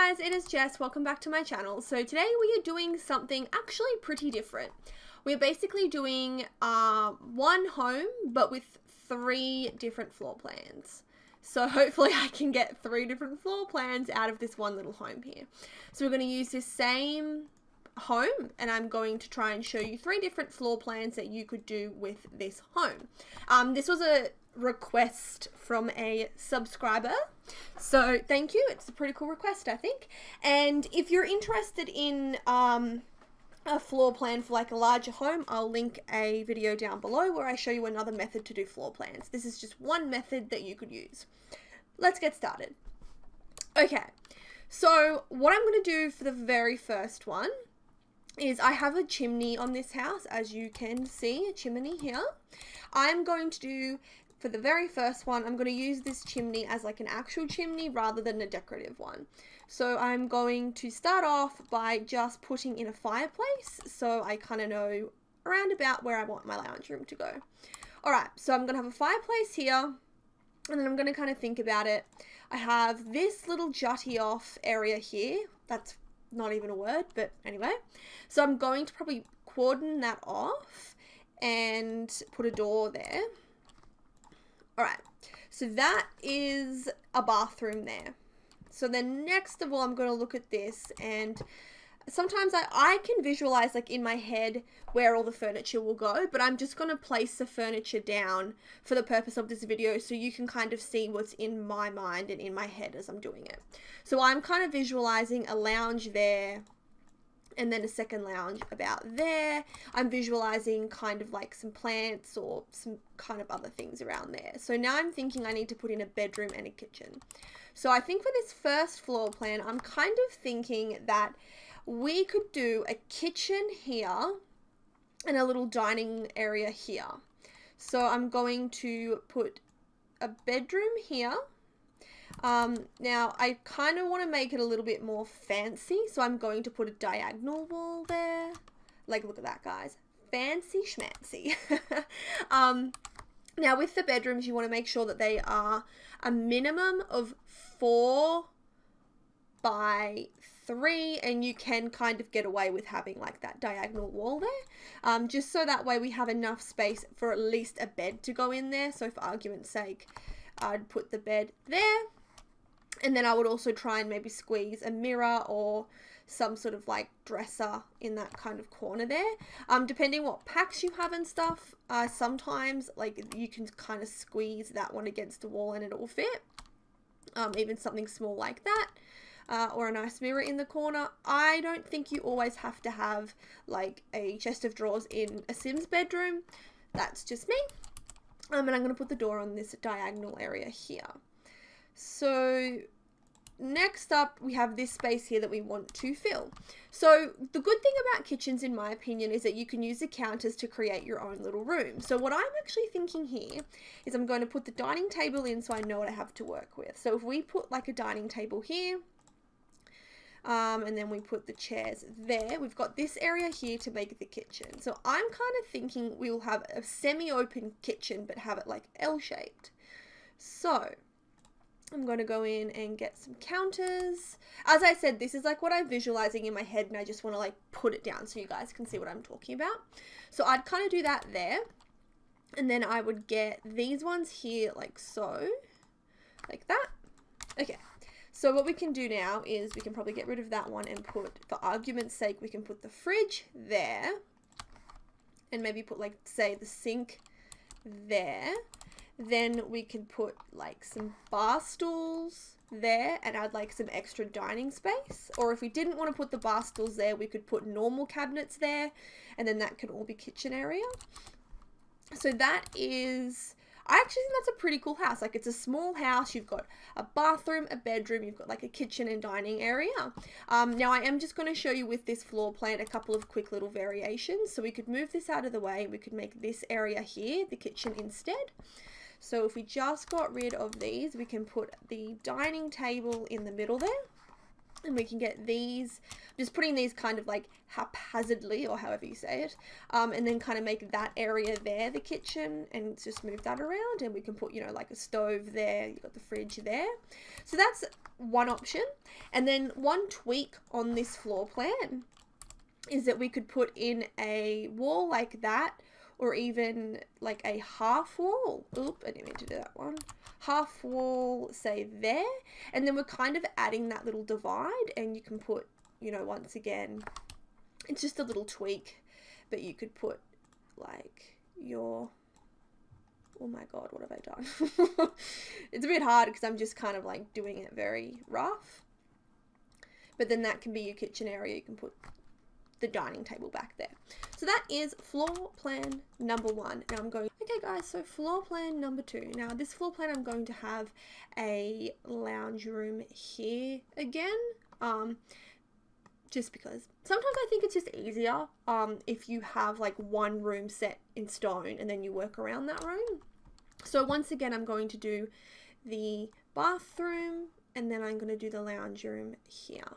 Hey guys, it is Jess. Welcome back to my channel. So today we are doing something actually pretty different. We're basically doing one home but with 3 different floor plans. So hopefully I can get 3 different floor plans out of this one little home here. So we're going to use this same home and I'm going to try and show you 3 different floor plans that you could do with this home. This was a request from a subscriber, so thank you. It's a pretty cool request, I think. And if you're interested in a floor plan for like a larger home, I'll link a video down below where I show you another method to do floor plans. This is just one method that you could use. Let's get started. Okay, so what I'm going to do for the very first one is I have a chimney on this house, as you can see, a chimney here. I'm going to do, for the very first one, I'm going to use this chimney as like an actual chimney rather than a decorative one. So I'm going to start off by just putting in a fireplace so I kind of know around about where I want my lounge room to go. Alright, so I'm going to have a fireplace here and then I'm going to kind of think about it. I have this little jutty off area here. That's not even a word, but anyway. So I'm going to probably cordon that off and put a door there. Alright, so that is a bathroom there. So then next of all, I'm going to look at this, and sometimes I can visualize like in my head where all the furniture will go, but I'm just going to place the furniture down for the purpose of this video so you can kind of see what's in my mind and in my head as I'm doing it. So I'm kind of visualizing a lounge there and then a second lounge about there. I'm visualizing kind of like some plants or some kind of other things around there. So now I'm thinking I need to put in a bedroom and a kitchen. So I think for this first floor plan, I'm kind of thinking that we could do a kitchen here and a little dining area here. So I'm going to put a bedroom here. Now I kind of want to make it a little bit more fancy, so I'm going to put a diagonal wall there. Like, look at that, guys. Fancy schmancy. Now with the bedrooms, you want to make sure that they are a minimum of 4 by 3, and you can kind of get away with having like that diagonal wall there, just so that way we have enough space for at least a bed to go in there. So for argument's sake, I'd put the bed there. And then I would also try and maybe squeeze a mirror or some sort of like dresser in that kind of corner there. Depending what packs you have and stuff, sometimes like you can kind of squeeze that one against the wall and it'll fit. Even something small like that. Or a nice mirror in the corner. I don't think you always have to have like a chest of drawers in a Sims bedroom. That's just me. And I'm going to put the door on this diagonal area here. So next up, we have this space here that we want to fill. So the good thing about kitchens, in my opinion, is that you can use the counters to create your own little room. So what I'm actually thinking here is I'm going to put the dining table in so I know what I have to work with. So if we put like a dining table here, and then we put the chairs there, we've got this area here to make the kitchen. So I'm kind of thinking we'll have a semi-open kitchen but have it like L-shaped. So I'm going to go in and get some counters. As I said, this is like what I'm visualizing in my head, and I just want to like put it down so you guys can see what I'm talking about. So I'd kind of do that there, and then I would get these ones here like so, like that. Okay, so what we can do now is we can probably get rid of that one and put, for argument's sake, we can put the fridge there, and maybe put like, say, the sink there. Then we could put like some bar stools there and add like some extra dining space. Or if we didn't want to put the bar stools there, we could put normal cabinets there, and then that could all be kitchen area. So that is, I actually think that's a pretty cool house. Like, it's a small house. You've got a bathroom, a bedroom, you've got like a kitchen and dining area. Now I am just going to show you with this floor plan a couple of quick little variations. So we could move this out of the way. We could make this area here the kitchen instead. So if we just got rid of these, we can put the dining table in the middle there. And we can get these, just putting these kind of like haphazardly, or however you say it, and then kind of make that area there the kitchen, and just move that around, and we can put, you know, like a stove there, you've got the fridge there. So that's one option. And then one tweak on this floor plan is that we could put in a wall like that, or even like a half wall. Oop, I didn't mean to do that one. Half wall, say there, and then we're kind of adding that little divide, and you can put, you know, once again, it's just a little tweak, but you could put like your, oh my god, what have I done? It's a bit hard because I'm just kind of like doing it very rough, but then that can be your kitchen area. You can put the dining table back there. So that is floor plan number 1. Now I'm going, okay guys, so floor plan number 2. Now this floor plan, I'm going to have a lounge room here again, just because sometimes I think it's just easier if you have like one room set in stone and then you work around that room. So once again, I'm going to do the bathroom, and then I'm going to do the lounge room here.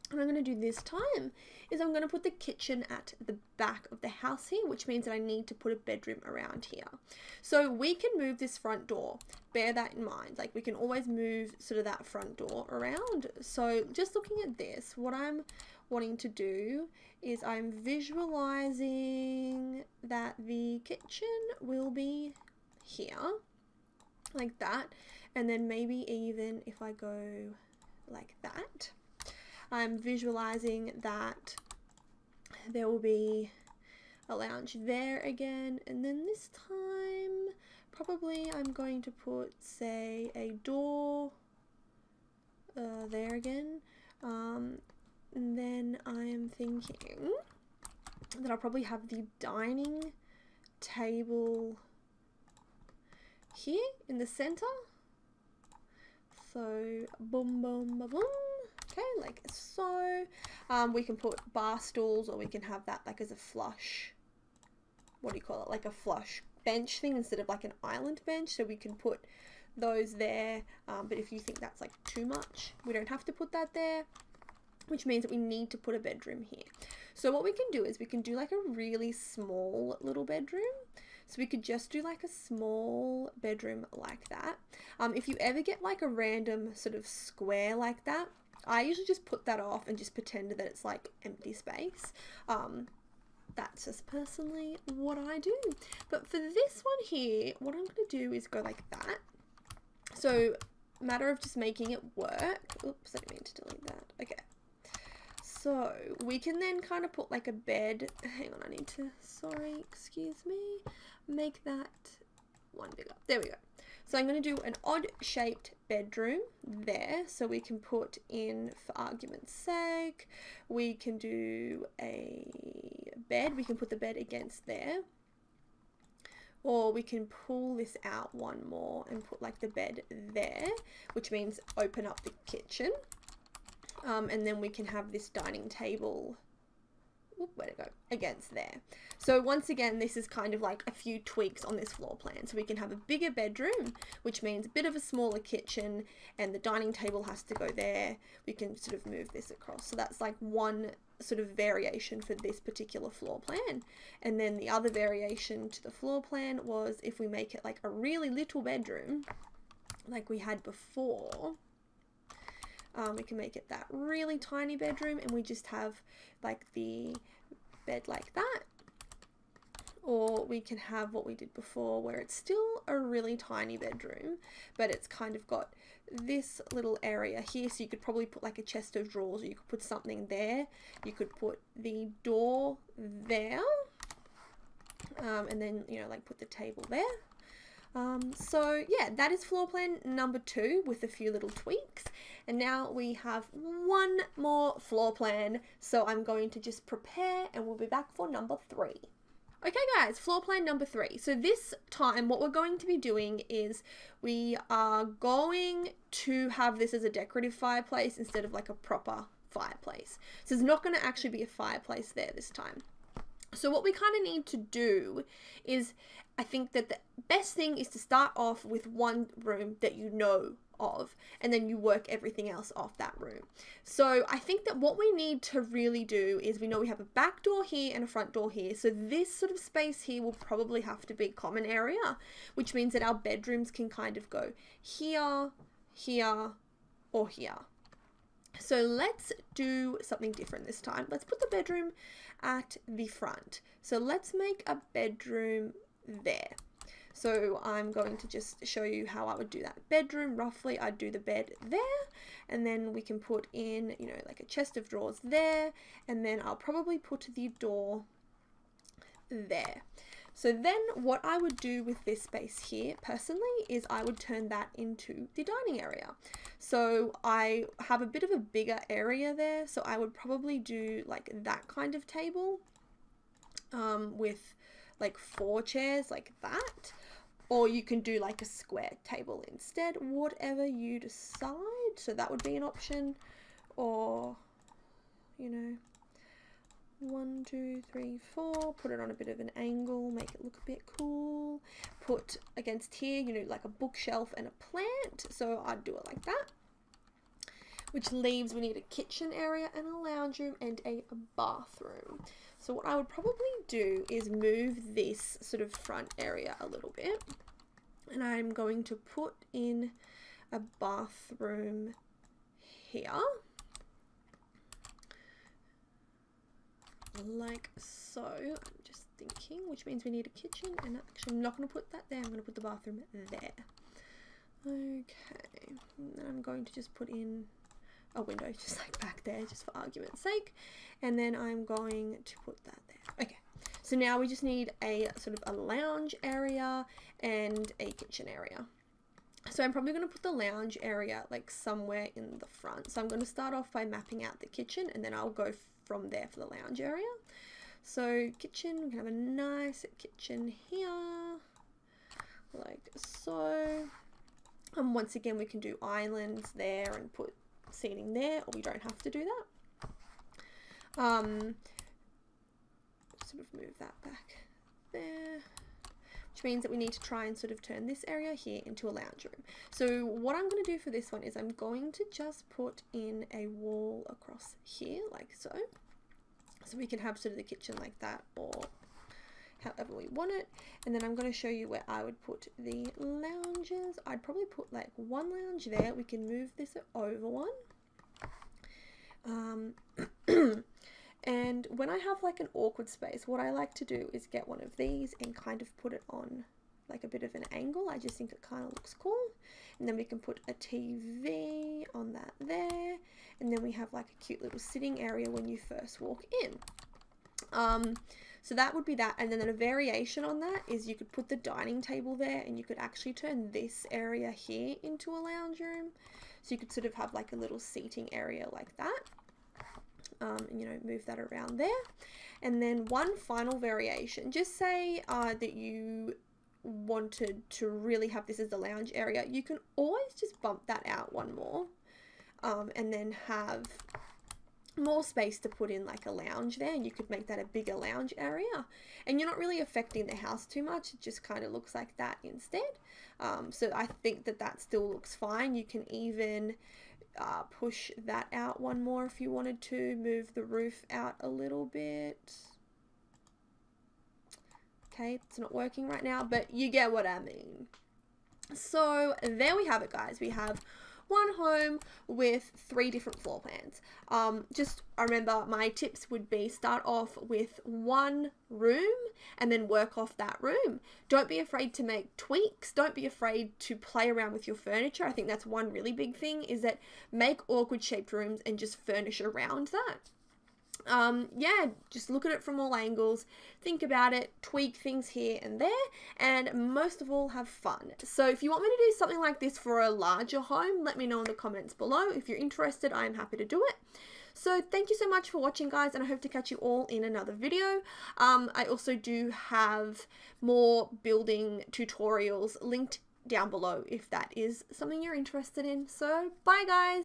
What I'm going to do this time is I'm going to put the kitchen at the back of the house here, which means that I need to put a bedroom around here. So we can move this front door. Bear that in mind. Like, we can always move sort of that front door around. So just looking at this, what I'm wanting to do is I'm visualizing that the kitchen will be here, like that. And then maybe even if I go like that, I'm visualizing that there will be a lounge there again, and then this time probably I'm going to put, say, a door there again, and then I am thinking that I'll probably have the dining table here in the center. So boom, boom, boom, boom. Okay, like so. We can put bar stools, or we can have that like as a flush, what do you call it, like a flush bench thing instead of like an island bench. So we can put those there, but if you think that's like too much, we don't have to put that there, which means that we need to put a bedroom here. So what we can do is we can do like a really small little bedroom. So we could just do like a small bedroom like that. If you ever get like a random sort of square like that, I usually just put that off and just pretend that it's like empty space. That's just personally what I do. But for this one here, what I'm going to do is go like that. So matter of just making it work. Oops, I didn't mean to delete that. Okay. So we can then kind of put like a bed. Hang on, I need to, sorry, excuse me. Make that one bigger. There we go. So I'm going to do an odd shaped bedroom there. So we can put in, for argument's sake, we can do a bed. We can put the bed against there. Or we can pull this out one more and put like the bed there, which means open up the kitchen. And then we can have this dining table, where'd it go, against there. So once again, this is kind of like a few tweaks on this floor plan. So we can have a bigger bedroom, which means a bit of a smaller kitchen, and the dining table has to go there. We can sort of move this across. So that's like one sort of variation for this particular floor plan. And then the other variation to the floor plan was if we make it like a really little bedroom, like we had before, we can make it that really tiny bedroom, and we just have like the bed like that. Or we can have what we did before, where it's still a really tiny bedroom, but it's kind of got this little area here. So you could probably put like a chest of drawers, or you could put something there. You could put the door there, and then, you know, like put the table there. So yeah, that is floor plan number 2 with a few little tweaks. And now we have one more floor plan. So I'm going to just prepare, and we'll be back for number 3. Okay guys, floor plan number 3. So this time what we're going to be doing is we are going to have this as a decorative fireplace instead of like a proper fireplace. So there's not going to actually be a fireplace there this time. So what we kind of need to do is, I think that the best thing is to start off with one room that you know of, and then you work everything else off that room. So I think that what we need to really do is, we know we have a back door here and a front door here, so this sort of space here will probably have to be common area, which means that our bedrooms can kind of go here, here, or here. So let's do something different this time. Let's put the bedroom at the front. So let's make a bedroom there. So I'm going to just show you how I would do that bedroom. Roughly, I'd do the bed there, and then we can put in, you know, like a chest of drawers there, and then I'll probably put the door there. So then what I would do with this space here personally is I would turn that into the dining area. So I have a bit of a bigger area there, so I would probably do like that kind of table with like 4 chairs like that, or you can do like a square table instead, whatever you decide. So that would be an option, or, you know, 1, 2, 3, 4, put it on a bit of an angle, make it look a bit cool. Put against here, you know, like a bookshelf and a plant, so I'd do it like that. Which leaves, we need a kitchen area and a lounge room and a bathroom. So what I would probably do is move this sort of front area a little bit, and I'm going to put in a bathroom here, like so. I'm just thinking, which means we need a kitchen, and actually I'm not going to put that there, I'm going to put the bathroom there. Okay, and then I'm going to just put in a window just like back there, just for argument's sake, and then I'm going to put that there. Okay, so now we just need a sort of a lounge area and a kitchen area. So I'm probably going to put the lounge area like somewhere in the front. So I'm going to start off by mapping out the kitchen, and then I'll go from there for the lounge area. So kitchen, we can have a nice kitchen here, like so. And once again, we can do islands there and put seating there, or we don't have to do that. Sort of move that back there, which means that we need to try and sort of turn this area here into a lounge room. So what I'm going to do for this one is I'm going to just put in a wall across here, like so. So we can have sort of the kitchen like that, or however we want it. And then I'm going to show you where I would put the lounges. I'd probably put like one lounge there. We can move this over one. And when I have like an awkward space, what I like to do is get one of these and kind of put it on like a bit of an angle. I just think it kind of looks cool. And then we can put a TV on that there. And then we have like a cute little sitting area when you first walk in. So that would be that. And then a variation on that is you could put the dining table there, and you could actually turn this area here into a lounge room. So you could sort of have like a little seating area like that. And, you know, move that around there. And then one final variation, just say that you wanted to really have this as the lounge area, you can always just bump that out one more, and then have more space to put in like a lounge there, and you could make that a bigger lounge area, and you're not really affecting the house too much. It just kind of looks like that instead. So I think that that still looks fine. You can even push that out one more if you wanted to, move the roof out a little bit. Okay, it's not working right now, but you get what I mean. So there we have it, guys. We have one home with 3 different floor plans. Just remember, my tips would be start off with one room and then work off that room. Don't be afraid to make tweaks. Don't be afraid to play around with your furniture. I think that's one really big thing, is that make awkward shaped rooms and just furnish around that. Yeah, just look at it from all angles, think about it, tweak things here and there, and most of all, have fun. So if you want me to do something like this for a larger home, let me know in the comments below. If you're interested, I'm happy to do it. So thank you so much for watching, guys, and I hope to catch you all in another video. I also do have more building tutorials linked down below if that is something you're interested in. So bye, guys.